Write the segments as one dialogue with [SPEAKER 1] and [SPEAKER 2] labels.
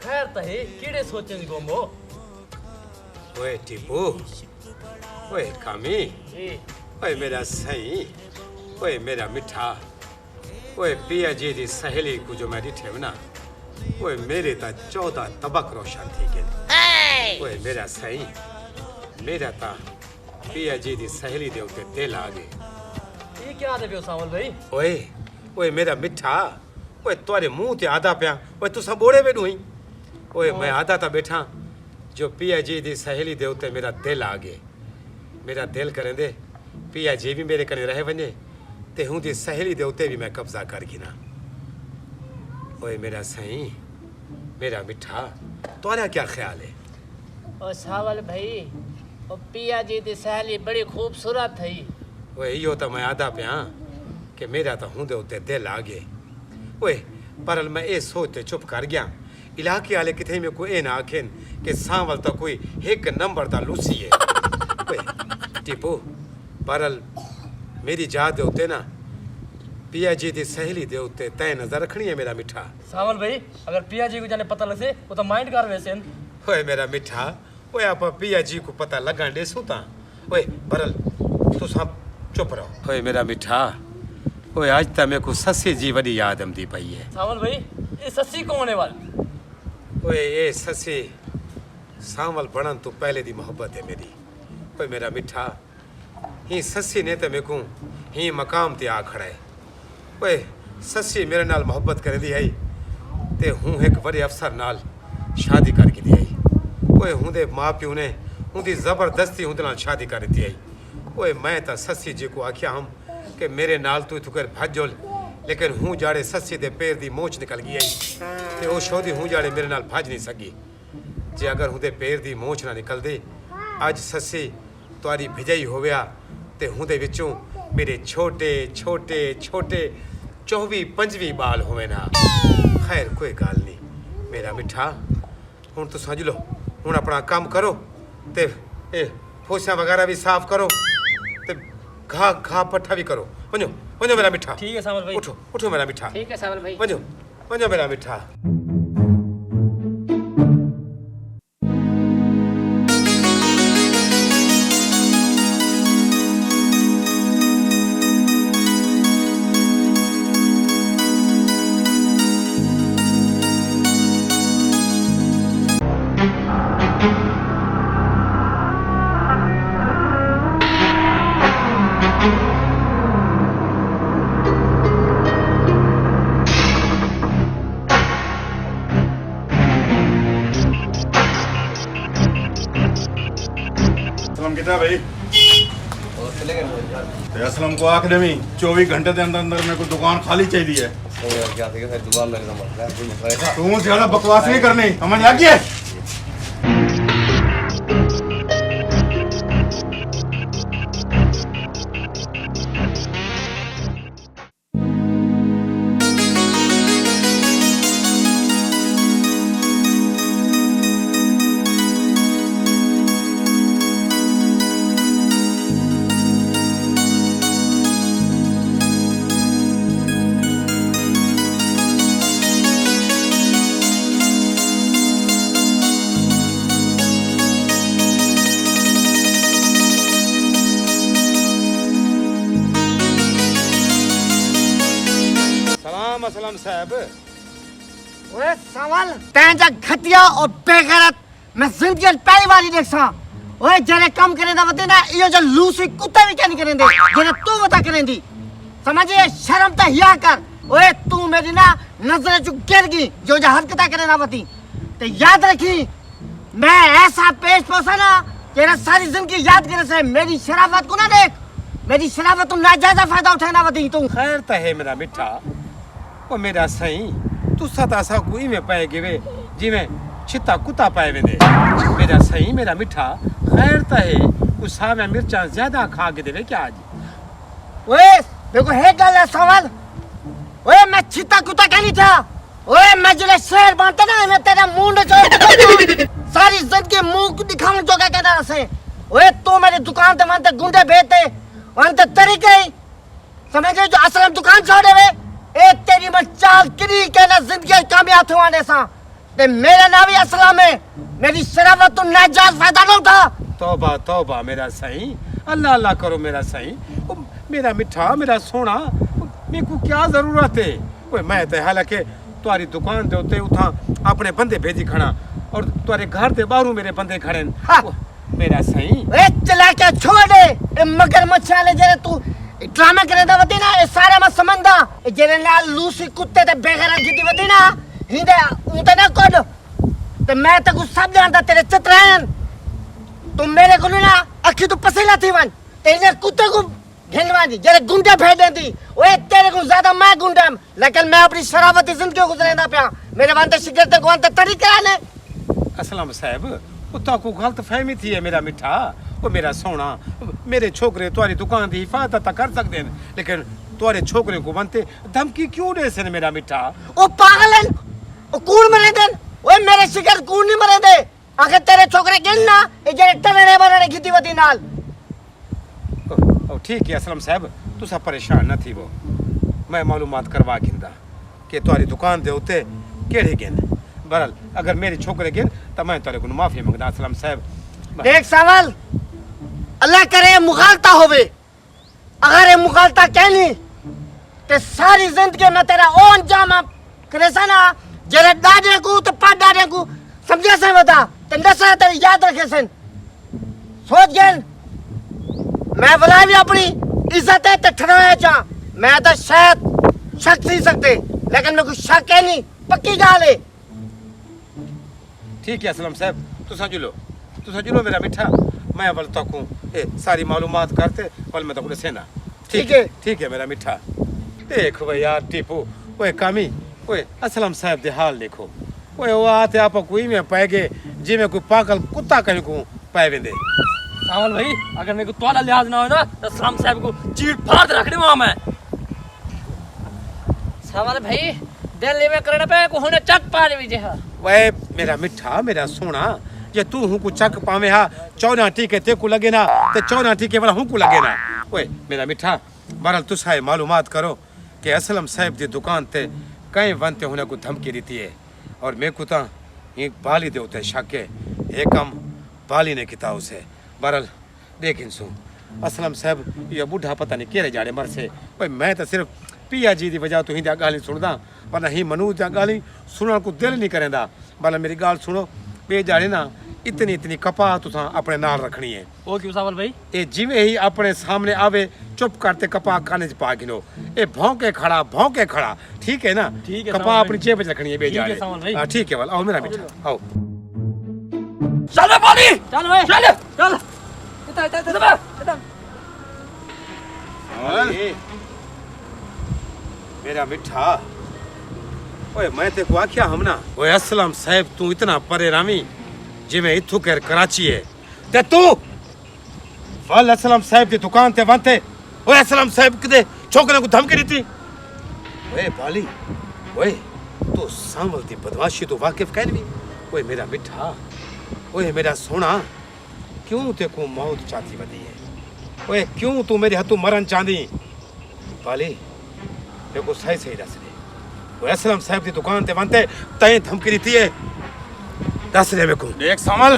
[SPEAKER 1] खैर तहे कीड़े सोचें गोमो।
[SPEAKER 2] ओए टीपू, ओए कामी, ओए मेरा सही, ओए मेरा मिठा, ओए पिया जी दी सहेली को जो मैं डिठे ना, ओए मेरे ता 14 तबक रोशन थी गए। ओए मेरा सही, मेरा ता पिया जी दी सहेली दे उते दिल आ गए।
[SPEAKER 1] ये क्या दे पियो सावल भाई?
[SPEAKER 2] ओए, ओए मेरा मिठा, ओए तुम्हारे मुंह ते आधा पिया, ओए तू सब बोड़े बैठू ही। ओए मैं आधा ता बैठा, जो पिया जी दी सहेली दे उते मेरा दिल आ गए। मेरा दिल करें दे, पिया जी भी मेरे कने रह वने, ते हूं दी सहेली दे उते भी मैं कब्जा कर गिना। ओए मेरा सही, मेरा मिठा, तुम्हारा क्या ख्याल है?
[SPEAKER 3] ओ सावल भाई, ओ पिया जी दी सहेली बड़ी खूबसूरत थी।
[SPEAKER 2] ओए यो तो मैं आधा पिया कि मेरा तो हूं दे उते दिल आ गए। ओए पर मैं ये सोचते चुप कर गया, इलाके वाले किथे में कोई ना आखें कि सांवल तो कोई एक नंबर दा लूसी है। ओए टीपू, परल मेरी जात दे उते ना पिया जी दी सहेली दे उते तय नजर रखनी है मेरा मिठा।
[SPEAKER 1] सावल भाई, अगर पिया जी को जाने पता लगे वो तो माइंड कर वैसे।
[SPEAKER 2] ओए मेरा मिठा, ओए आप पिया जी को पता लगन दे सुता। ओए परल तू सब चुप रहो। ओए मेरा मिठा, ओए आज तक मेरे को ससी जी वडी याद आंदी पई है।
[SPEAKER 1] सावल भाई, ये ससी कौन है वाल?
[SPEAKER 2] ओए ये ससी सांवल बनन तो पहले दी मोहब्बत है मेरी। ओए मेरा मिठा, ही ससी ने तो मेरे को ही मकाम ते आ खड़ा है। ओए ससी मेरे नाल मोहब्बत कर दी आई ते हूं एक बड़े अफसर नाल शादी करके दी आई। ओए हूं दे माँ प्यो ने उनकी जबरदस्ती उनके नाल शादी कर दी आई। ओए मैं तो ससी जी को आख्या हम कि मेरे नाल तू इथु कर भजोल, लेकिन हूं जाड़े ससी दे पैर दी मोच निकल गई आई ते ओ शोदी हूं जाड़े मेरे नाल भज नहीं सकी। जे अगर हूं दे पैर दी मोच ना निकल दे अज ससी तुआरी भिजाई होव्या ते हूं दे विचों मेरे छोटे छोटे छोटे 24-25 बाल होवे ना। खैर कोई गाल नहीं मेरा मिठा, हूं तो समझ लो, हूं अपना काम करो ते ए फूसियां वगैरह भी साफ करो ते घा पट्ठा भी करो। वञो वञो मेरा मिठा।
[SPEAKER 1] ठीक है सावल भाई।
[SPEAKER 2] उठो उठो मेरा मिठा।
[SPEAKER 3] ठीक है सावल भाई।
[SPEAKER 2] वञो वञो मेरा मिठा।
[SPEAKER 4] भाई असलम को आख दे 24 घंटे के अंदर अंदर मेरे को दुकान खाली चाहिए है। तू ज्यादा बकवास नहीं करनी, समझ आ गया?
[SPEAKER 2] सलाम साहब।
[SPEAKER 5] ओए सावल, तेजा घटिया और बेगैरत मैं जिंदगी पहली बारी देखसा। ओए जरे कम करे दा वते ना इयो जो लूसी कुत्ते भी क्या नहीं करेंदे, जरे तू बता करेंदी। समझिए शर्म ता हिया कर। ओए तू मेरी ना नजर चु गिर गई जो जो हरकत करे ना वती। ते याद रखी मैं ऐसा पेश पोसा ना तेरा सारी जिंदगी याद करे से मेरी शराफत को ना देख, मेरी शराफत तुम नाजायज फायदा उठाना वती तू।
[SPEAKER 2] खैर तो है मेरा मिठा, ओ मेरा सही तू सतासा कोई में पाए गिवे जिਵੇਂ छिता कुत्ता पाए वेंदे। मेरा सही मेरा मिठा, खैर तो है कुछ सावे मिर्चा ज्यादा खा के देवे क्या आज?
[SPEAKER 5] ओए देखो है गल है सवाल। ओए मैं छिता कुत्ता कहनी था। ओए मैं जिले शेर बनता ना मैं तेरा मुंड जो सारी जिंदगी मुंह दिखाऊं जो क्या कहना से। ओए तू मेरी दुकान ते वहां ते गुंडे भेजते वहां ते तरीके समझ गए जो असलम दुकान छोड़े वे ए तेरी मैं चाल किरी कहना जिंदगी कामयाब होने सा ते मेरा नाम भी असलम है। मेरी शराफत तो नाजायज फायदा न उठा।
[SPEAKER 2] तौबा तौबा मेरा सही, अल्लाह अल्लाह करो मेरा सही। ओ, मेरा मिठा, मेरा सोना, मेरे को क्या जरूरत है? ओए मैं तो हालांकि तुम्हारी दुकान दे उत्ते उठा अपने बंदे भेजी खड़ा और तुम्हारे घर दे बाहरों मेरे बंदे खड़े न।
[SPEAKER 5] हाँ।
[SPEAKER 2] ओ, मेरा सही।
[SPEAKER 5] ए चला के छोड़ दे। ए मगरमच्छ वाले जरे तू ड्रामा करे दा वती ना, ए सारा मैं समझदा। ए जरे नाल लूसी कुत्ते ते बेगैरत जिद्दी वती ना, हिंदे उते ना कोड। ते मैं तो कुछ सब जानदा तेरे चतरान। तू मेरे को ना अखी तो पसीला थी वन। तेरे कुत्ते को घेलवानी जरे गुंडा भेज देती। ओए तेरे को ज्यादा मैं गुंडा, लेकिन मैं अपनी शराफती जिंदगी गुजरेंदा पिया। मेरे वांते शिकरत को वांते तरीका ने।
[SPEAKER 2] असलम साहब, उता को गलत फहमी थी है मेरा मिठा। वो मेरा सोना, मेरे छोकरे तुम्हारी दुकान की हिफाजत कर सकते हैं, लेकिन तुम्हारे छोकरे को बनते धमकी क्यों दे से मेरा मिठा?
[SPEAKER 5] ओ पागल है, ओ कूड़ मरे देन। ओए मेरे शिकर कूड़ नहीं मरे दे। आखिर तेरे छोकरे गिन ना, ए जरे टलने बनने की वती नाल।
[SPEAKER 2] ओ ठीक है असलम साहब, तुसा परेशान न थी। वो मैं मालूमात करवा गिंदा कि तुम्हारी दुकान दे उत्ते केड़े गिन। बहरहाल अगर मेरे छोकरे गिन तो मैं तेरे को माफी मंगदा असलम साहब।
[SPEAKER 5] देख सवाल, अल्लाह करे मुखालता होवे। अगर ये मुखालता कहनी ते सारी जिंदगी में तेरा ओ अंजाम करेसा ना, जरे डाडे को तो पा डाडे को समझे से बता ते नसा तेरी याद रखे सन। सोच गन मैं बुला भी अपनी इज्जत है ते ठहराया चा। मैं तो शायद शक नहीं सकते, लेकिन मेरे को शक है नहीं, पक्की गाल है।
[SPEAKER 2] ठीक है असलम साहब, तुसा जुलो मेरा मिठा। मैं बल तकूं ए सारी मालूमात करते बल मैं तक सेना। ठीक है मेरा मिठा। देख भाई यार टीपू, ओए कामी, ओए असलम साहब दे हाल देखो। ओए वो आते आप कोई में पै गए जिमें कोई पागल कुत्ता कहीं को पै वेंदे।
[SPEAKER 1] सावल भाई, अगर मेरे को तोला लिहाज ना हो ना तो सलाम साहब को चीट फाड़ रखने वहां मैं।
[SPEAKER 3] सावल भाई दिल्ली में करने पे को होने चक पार भी जे।
[SPEAKER 2] वे मेरा मिठा, मेरा सोना, जे तू हूं को चक पावे हा 14 टीके ते को लगे ना ते 14 टीके वाला हूं को लगे ना। ओए मेरा मिठा, बहरहाल तुसाए मालूमात करो कि असलम साहब दी दुकान ते कई बनते होने को धमकी देती है और मैं को ता एक बाली दे उते शक है। एक कम बाली ने किता उसे। बहरहाल देख इंसु असलम साहब ये बूढ़ा पता नहीं केरे जाड़े मर से। ओए मैं तो सिर्फ पिया जी दी वजह तो ही गाली सुनदा, वरना ही मनू जा गाली सुनने को दिल नहीं करेंदा। भला मेरी गाल सुनो, बे जाड़े ना इतनी इतनी कपा तुसा अपने नाल रखनी है।
[SPEAKER 1] ओ क्यों सावल भाई?
[SPEAKER 2] ए जिਵੇਂ ही अपने सामने आवे चुप करते कपा काने च पा गिनो। ए भौंके खड़ा, ठीक है ना?
[SPEAKER 1] ठीक है
[SPEAKER 2] कपा अपनी जेब में रखनी है बे जाड़े।
[SPEAKER 1] ठीक है सावल भाई।
[SPEAKER 2] हां ठीक है वाल, आओ मेरा बेटा आओ।
[SPEAKER 1] चल पानी, चल भाई, चल इधर
[SPEAKER 2] ओए मेरा मिठा, ओए मैं ते को आख्या हमना। ओए असलम साहब तू इतना परे रामी जिमें इथु कर कराची है ते तू वाल असलम साहब की दुकान ते वंते। ओए असलम साहब किदे छोकरे को धमकी दी। ओए बाली, ओए तू सामल दी बदमाशी तो वाकिफ कहन भी। ओए मेरा मिठा, ओए मेरा सोना, क्यों ते को मौत चाहती वदी है? ओए क्यों तू मेरे हाथों मरन चाहती? बाली मेरे को सही सही दस दे। ओए असलम साहब की दुकान ते वंते तय धमकी दी है, दस दे मेरे को।
[SPEAKER 4] देख समल,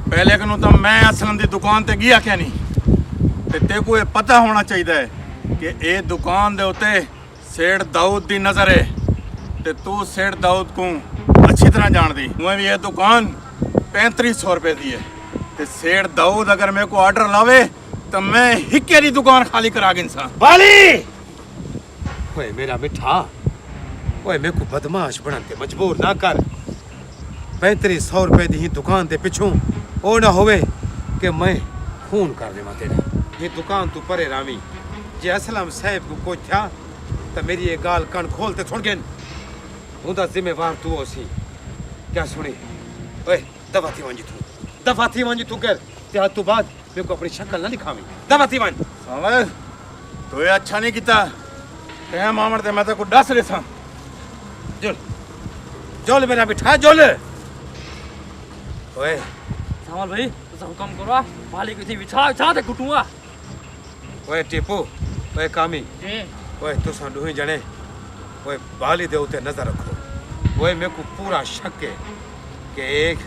[SPEAKER 4] पहले कनु तो मैं असलम दी दुकान ते गया क्या नहीं ते ते को ये पता होना चाहिए कि ए दुकान दे उते सेठ दाऊद दी नजर है ते तू सेठ दाऊद को अच्छी तरह जान दी। मैं भी ये दुकान 3500 रुपए दी है ते सेठ दाऊद अगर मेरे को ऑर्डर लावे तो मैं हिक्के दी दुकान खाली करा गिनसा।
[SPEAKER 2] बाली, ओए मेरा मिठा, ओए मेरे को बदमाश बनते मजबूर ना कर। 3500 रुपए दी ही दुकान दे पिछू ओ ना होवे कि मैं खून कर देवा तेरा। ये दुकान तू परे रामी, जे असलम साहब को कोई था तो मेरी ये गाल कान खोलते छोड़ गए। उनका जिम्मेवार तू होसी, क्या सुनी? ओए दफा थी वंजी तू कर ते आज तू बाद मेरे को अपनी शक्ल ना दिखावी। दफा थी वंज
[SPEAKER 4] समझ तो ये अच्छा नहीं किया ते मामड़ ते मैं तो को दस रेसा।
[SPEAKER 2] जोल मेरा बिठा जोल। ओए
[SPEAKER 1] सावल भाई तो हुक्म करो, मालिक इथे बिछा ते कुटूंगा।
[SPEAKER 2] ओए टीपू, ओए कामी,
[SPEAKER 3] जी
[SPEAKER 2] ओए तू सांडू ही जने, ओए बाली दे उते नजर रखो। वही मेरे को पूरा शक है कि एक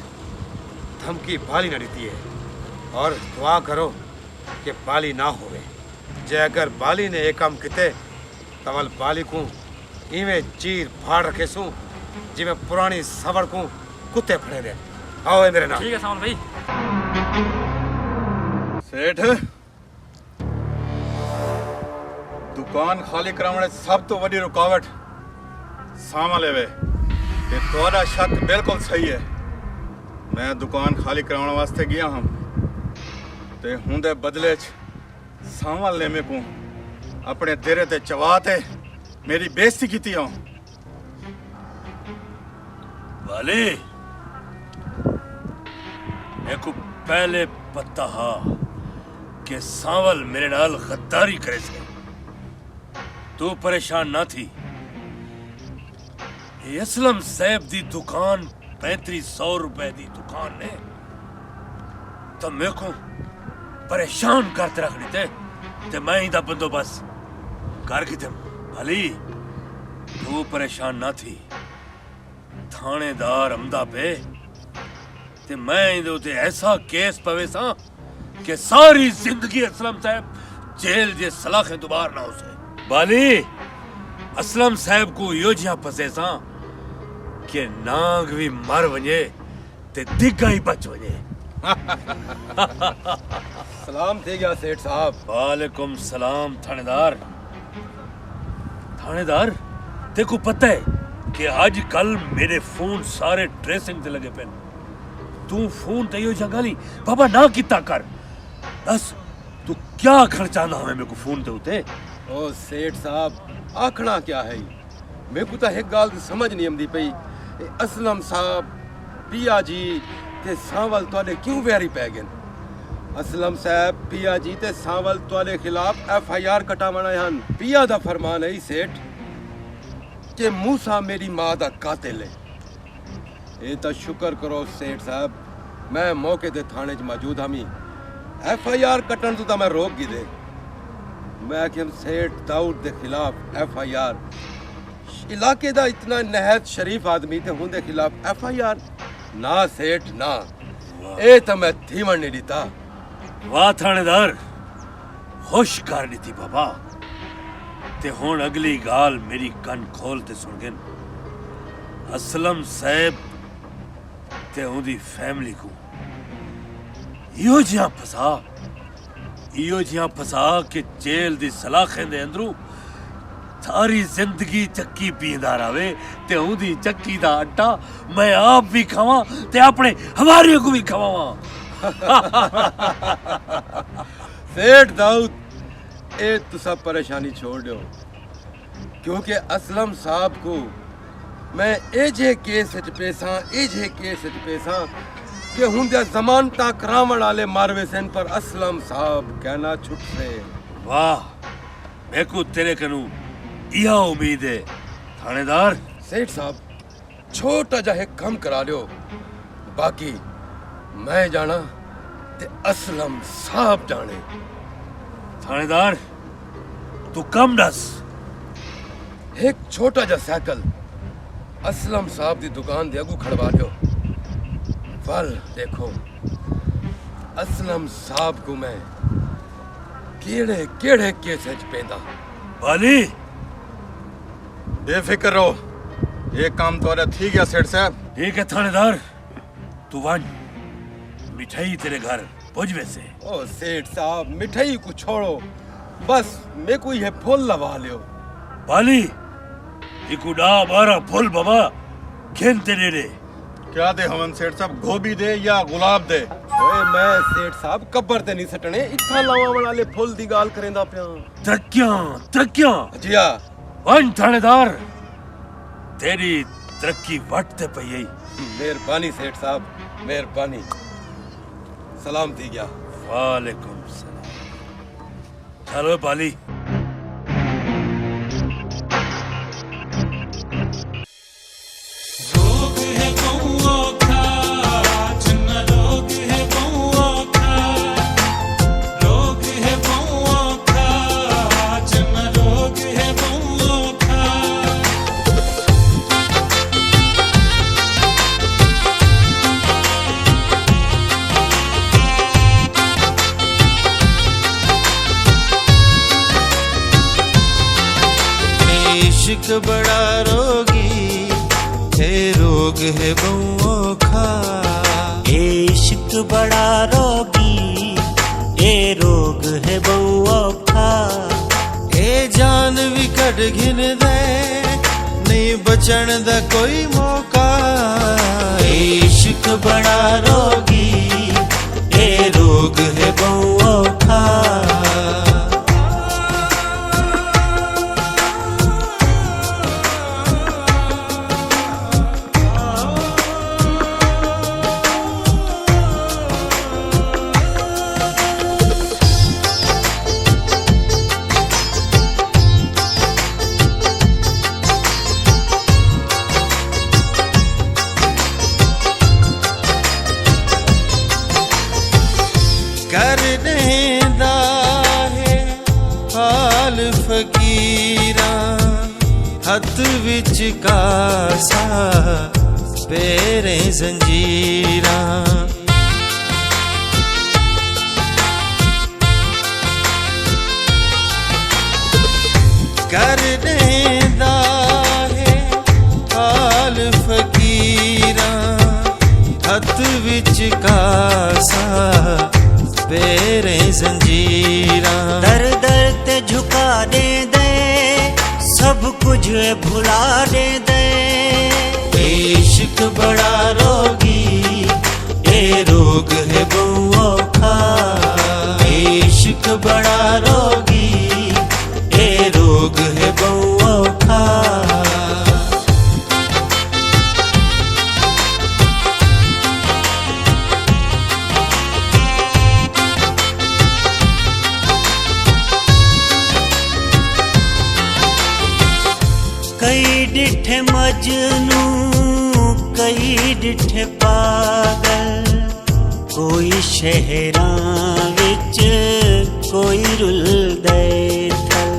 [SPEAKER 2] धमकी बाली न दी है और दुआ करो कि बाली ना होवे। जे अगर बाली ने एक काम किते तवल बाली को इवें चीर फाड़ रखे सू जिमें पुरानी सवर को कुत्ते फड़े रहे। आओ ए मेरे नाल।
[SPEAKER 1] ठीक है सावन भाई।
[SPEAKER 4] सेठ, दुकान खाली कराने सब तो वडी रुकावट सामा लेवे ते तोड़ा शक बिल्कुल सही है। मैं दुकान खाली कराने वास्ते गया हम ते हुंदे बदले च सामा लेमे को अपने तेरे ते चवाते मेरी बेइज्जती कीती हो।
[SPEAKER 6] वाले मेरे को पहले पता हा कि सांवल मेरे नाल गद्दारी करे से। तू परेशान ना थी। ये असलम साहब दी दुकान 3500 रुपए दी दुकान ने तो मेरे को परेशान करते रख दी ते मैं ही दा बंदोबस्त कर की तुम भली। तू परेशान ना थी। थानेदार अमदा पे ते मैं इदे उते ऐसा केस पवे सा कि सारी जिंदगी असलम साहब जेल जे सलाखे दोबार ना हो से। बाली असलम साहब को यो जिया फसे सा कि नाग भी मर वने ते दिग्गा ही बच वने।
[SPEAKER 7] सलाम थे गया सेठ साहब।
[SPEAKER 6] वालेकुम सलाम थानेदार। थानेदार तेको पता है कि आजकल मेरे फोन सारे ट्रेसिंग ते लगे पे। तू फोन ते यो जगाली बाबा ना किता कर। दस तू क्या खर्चाना है मेरे को फोन ते उते।
[SPEAKER 7] ओ सेठ साहब आखना क्या है मेरे को तो एक गाल दी समझ नहीं आंदी पई। असलम साहब पिया जी ते सांवल तुहाडे क्यों वैरी पै गए। असलम साहब पिया जी ते सांवल तुहाडे खिलाफ FIR कटावना हन। पिया दा फरमान है सेठ कि मूसा मेरी मां दा कातिल है। ये तो शुक्र करो सेठ साहब मैं मौके ते थाने च मौजूद हमी। FIR कटन तो मैं रोक गी दे। मैं कि सेठ दाऊद दे खिलाफ FIR इलाके दा इतना नहायत शरीफ आदमी ते हुंदे खिलाफ FIR ना सेठ ना। ए तो मैं थीमन नहीं दीता।
[SPEAKER 6] वाह थानेदार खुश कर दी थी बाबा। ते हुन अगली गाल मेरी कन खोल ते सुन गन। असलम साहब ते उदी फैमिली को इहो जिहा फसा कि जेल दी सलाखें दे अंदरू सारी जिंदगी चक्की पींदा रहे ते उदी चक्की दा आटा मैं आप भी खावां ते अपने हमारे को भी खवावां।
[SPEAKER 7] सेठ दाऊद ए तुसा परेशानी छोड़ दो क्योंकि असलम साहब को मैं एजे केस पेसा कि हुंदे जमानता करावण वाले मारवे सेन पर असलम साहब कहना छुट से।
[SPEAKER 6] वाह मैं को तेरे कनु यह उम्मीद है थानेदार।
[SPEAKER 7] सेठ साहब छोटा जा एक कम करा लियो बाकी मैं जाना ते असलम साहब जाने।
[SPEAKER 6] थानेदार तू कम दस।
[SPEAKER 7] एक छोटा जा साइकिल असलम साहब दी दुकान दे अगू खड़वा लियो। फल देखो असलम साहब को मैं केड़े केड़े केस च पेंदा।
[SPEAKER 6] बाली
[SPEAKER 4] बेफिक्र रहो ये काम तोरा ठीक है सेठ साहब।
[SPEAKER 6] ठीक है थानेदार तू वन मिठाई तेरे घर पुजवे से।
[SPEAKER 7] ओ सेठ साहब मिठाई को छोड़ो बस मेरे को ये फूल लवा लियो।
[SPEAKER 6] बाली इको 12 फूल बाबा खेलते दे दे।
[SPEAKER 4] क्या दे हमन सेठ साहब गोभी दे या गुलाब दे।
[SPEAKER 7] ओए मैं सेठ साहब कब्र ते नहीं सटने इत्था लावा वाले फूल दी गाल करेंदा पिया।
[SPEAKER 6] तरक्कियां
[SPEAKER 7] जिया
[SPEAKER 6] वन थानेदार तेरी तरक्की वटते पई।
[SPEAKER 7] मेहरबानी सेठ साहब मेहरबानी। सलाम थी गया।
[SPEAKER 6] वालेकुम सलाम। चलो बाली।
[SPEAKER 8] औखा। ए इश्क बड़ा रोगी, ए रोग है बहु औखा। ए जान भी कट घिन दे, नहीं बचन दा कोई मौका। ए इश्क बड़ा रोगी, ए रोग है बहु औखा। कर देंदा है हाल फकीरा, हथ विच कासा पेरे जंजीरा। कर देंदा है हाल फकीरा, हथ विच कासा पेरे जंजीरा। दर दर ते झुका दे दे, सब कुछ भुला दे दे। इश्क बड़ा रोगी, ए रोग है बहु औखा। इश्क बड़ा रोगी, ए रोग है बहु औखा। कई डिठे मजनू, कई डिठे पागल। कोई शहरां विच, कोई रुलदे थल।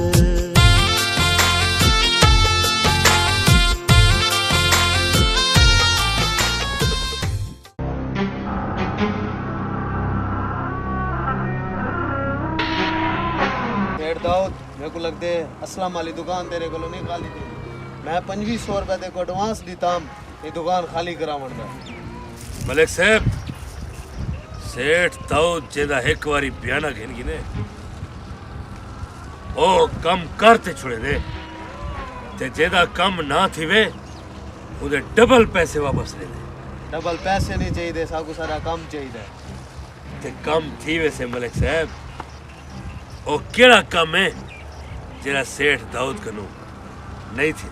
[SPEAKER 9] सेठ दाऊद, मेरे को लगते असलम वाली दुकान तेरे को नहीं खाली थी। मैं 2500 रुपए तेरे को एडवांस दीताम, ये दुकान खाली करावन दा।
[SPEAKER 6] मलिक साहब, सेठ दाऊद जेदा एक बारी बयाना घेन गिने, ओ कम करते छुड़े दे, ते जेदा कम ना थीवे उदे डबल पैसे वापस ले दे।
[SPEAKER 9] डबल पैसे नहीं चाहिए, साकू सारा कम चाहिए।
[SPEAKER 6] ते कम थीवे से मलिक साहब, ओ केड़ा कम है जेड़ा सेठ दाऊद कनू नहीं थी।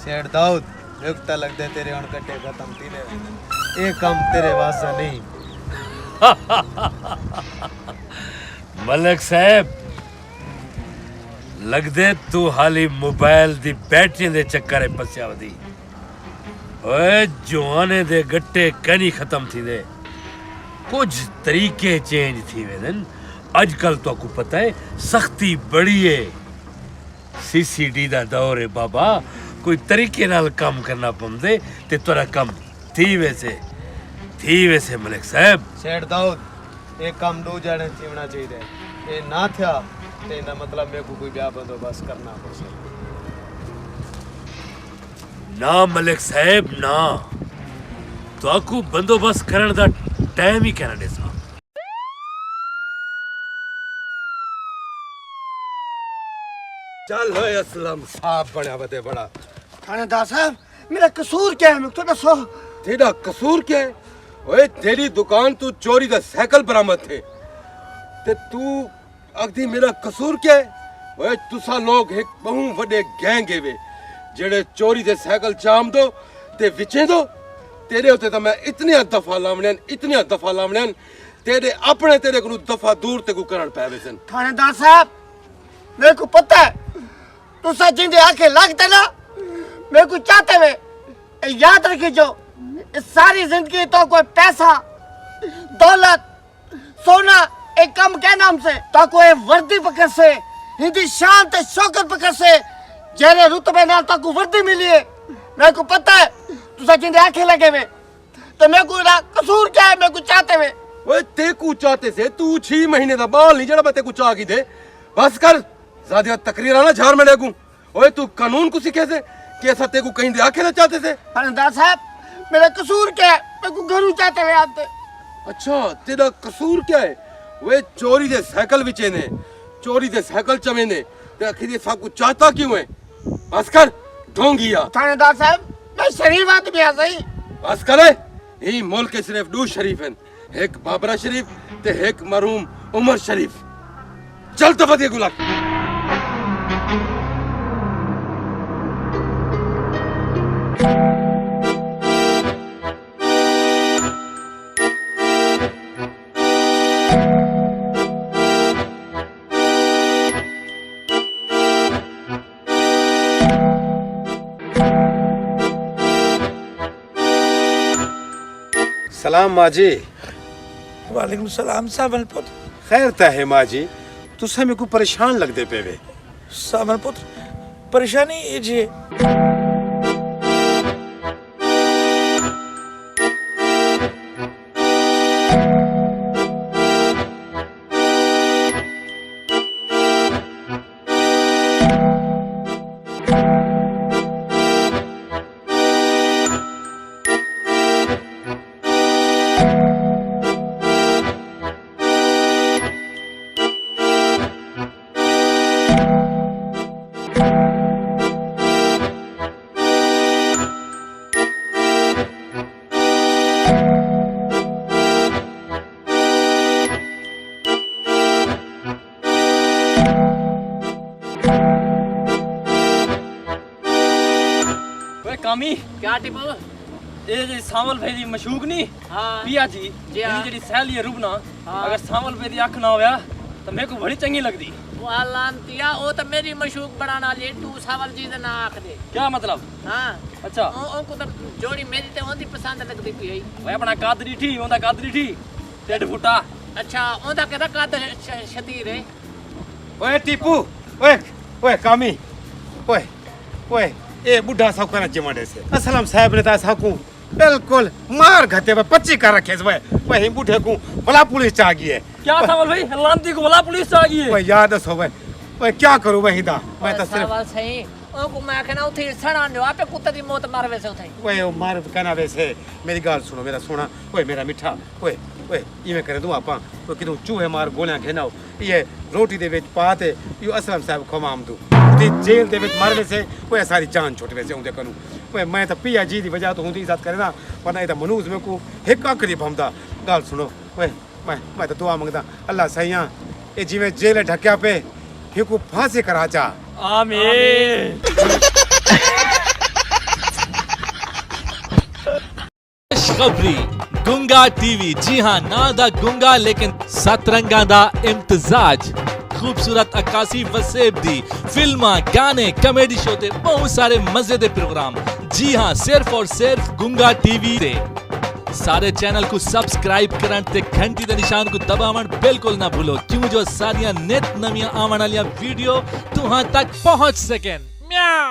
[SPEAKER 9] सेठ दाऊद, रुकता लगते तेरे उन कट्टे खत्म थी, ये कम तेरे वास्ते नहीं।
[SPEAKER 6] मलिक साहब, लगदे तू हाली मोबाइल दी बैटरी दे चक्कर पस्या वदी। ओए जवाने दे गट्टे कनी खत्म थी दे, कुछ तरीके चेंज थी वेदन। अजकल तो आपको पता है सख्ती बड़ी है, सीसीडी दा दौर है बाबा। कोई तरीके नाल काम करना पौंदे ते तोरा कम थी वैसे मलिक साहब।
[SPEAKER 9] सेठ दाऊद, एक काम दो जने थीवना चाहिए, ये ना था ते ना मतलब मेरे को कोई ब्याह बंदोबस्त करना पड़े।
[SPEAKER 6] ना मलिक साहब ना, तो आपको बंदोबस्त करने दा टाइम ही कहना दे साहब।
[SPEAKER 7] चल होए असलम साहब बड़ा बते बड़ा।
[SPEAKER 5] थानेदार साहब, मेरा कसूर क्या है, मैं तो दसो।
[SPEAKER 7] तेरा कसूर क्या है? ओए तेरी दुकान तू चोरी दा साइकिल बरामद थे, ते तू अगदी मेरा कसूर क्या है? ओए तुसा लोग एक बहु वडे गैंग है वे जेड़े चोरी दे साइकिल चाम दो ते विचे दो। तेरे होते तो मैं इतनी दफा लावणन तेरे अपने तेरे को दफा दूर ते को करन पावे सन।
[SPEAKER 5] थानेदार साहब, मेरे को पता है तुसा जिंदे आके लगते ना, मेरे को चाहते हुए याद रखी जो सारी जिंदगी तो कोई पैसा दौलत सोना एक कम के नाम से तो कोई वर्दी पकड़ से हिंदी शान ते शौकत पकड़ से जेरे रुतबे नाल तो को वर्दी मिली है। मेरे को पता है तुसा जिंदे आंखें लगे हुए, तो मेरे को ना कसूर क्या है, मेरे को चाहते हुए।
[SPEAKER 7] ओए ते को चाहते से तू 6 महीने दा बाल नहीं जड़ा बते को चाह की दे। बस कर ज्यादा तकरीर ना झाड़ में लगूं। ओए तू कानून को सीखे से कि ऐसा ते को कहीं दे आंखें ना चाहते से।
[SPEAKER 5] थानेदार साहब, मेरा कसूर क्या है? मैं को घर चाहते हुए आते।
[SPEAKER 7] अच्छा तेरा कसूर क्या है? वे चोरी दे साइकिल विचे ने, चोरी दे साइकिल चवे ने, ते आखिर ये साकू चाहता क्यों है? बस कर ढोंगिया।
[SPEAKER 5] थानेदार साहब मैं शरीफ आदमी आ सही।
[SPEAKER 7] बस करे ही मुल्क के सिर्फ दो शरीफ हैं, एक बाबरा शरीफ ते एक मरहूम उमर शरीफ। चल तो फतेह गुलाब।
[SPEAKER 2] सलाम माँ जी।
[SPEAKER 10] वालेकुम सलाम सावन पुत्र।
[SPEAKER 2] खैर ता है माँ जी, तुसे मेरे को परेशान लगते पे वे।
[SPEAKER 10] सावन पुत्र परेशानी ये जी
[SPEAKER 1] कामी
[SPEAKER 3] क्या टिपो?
[SPEAKER 1] ये जी सावल भाई दी मशूक नहीं
[SPEAKER 3] हाँ।
[SPEAKER 1] पिया जी
[SPEAKER 3] जी हाँ।
[SPEAKER 1] जी सहेली है रुबना
[SPEAKER 3] हाँ।
[SPEAKER 1] अगर सावल भाई दी अख ना होया तो मेरे को बड़ी चंगी लगदी।
[SPEAKER 3] वाह लानतिया ओ तो मेरी मशूक बनाना ले तू सावल जी दा ना आख दे।
[SPEAKER 1] क्या मतलब?
[SPEAKER 3] हाँ
[SPEAKER 1] अच्छा
[SPEAKER 3] ओ को तो जोड़ी मेरी ते ओंदी पसंद लगदी पई है।
[SPEAKER 1] भाई अपना कादरी ठी ओंदा कादरी ठी टेड फुटा।
[SPEAKER 3] अच्छा ओंदा केदा काद शतीर है।
[SPEAKER 2] ओए टीपू, ओए ओए कामी, ओए ओए ए बुढ़ा साहब चिमड़े से असलम साहब ने ता साकू बिल्कुल मार घते में 25 कर रखे वे वही बूढ़े को भला पुलिस चा गई है।
[SPEAKER 1] क्या सावल भाई लांती को भला पुलिस आ गई है?
[SPEAKER 2] ओए याद सो वे ओए क्या करूं वही दा मैं तो सिर्फ
[SPEAKER 3] सावल सही ओ को मैं कहना उठी सड़ा नो आपे कुत्ते दी मौत मारवे से उठाई।
[SPEAKER 2] ओए ओ मार कहना वैसे मेरी गाल सुनो मेरा सोना ओए मेरा मिठा ओए ओए इवें करे दूं आपा तो किदू चूहे मार गोलियां खेनाओ ये रोटी दे विच पाते यो असलम साहब खमाम दू ते जेल दे विच मारने से ओए सारी जान छुट वैसे उंदे कनु ओए मैं तो पिया जी दी वजह तो हुंदी इज्जत करे ना वरना इदा मनुज में को एक आखरी भमदा गाल सुनो ओए मैं तो दुआ मंगदा अल्लाह सैया ए जिवें जेल ढक्या पे हिकु फांसी करा चा
[SPEAKER 1] आमीन।
[SPEAKER 11] खुशखबरी गुंगा टीवी। जी हाँ ना दा गुंगा लेकिन सतरंगा दा इम्तजाज। खूबसूरत अक्कासी वसेब दी फिल्मा गाने कॉमेडी शो ते बहुत सारे मजे दे प्रोग्राम। जी हाँ सिर्फ और सिर्फ गुंगा टीवी ते सारे चैनल को सब्सक्राइब करन ते घंटी दे निशान को दबावन बिल्कुल ना भूलो क्यों जो सारियां नित नवियां आवन वालियां वीडियो तुहां तक पहुंच सकें। म्याऊ।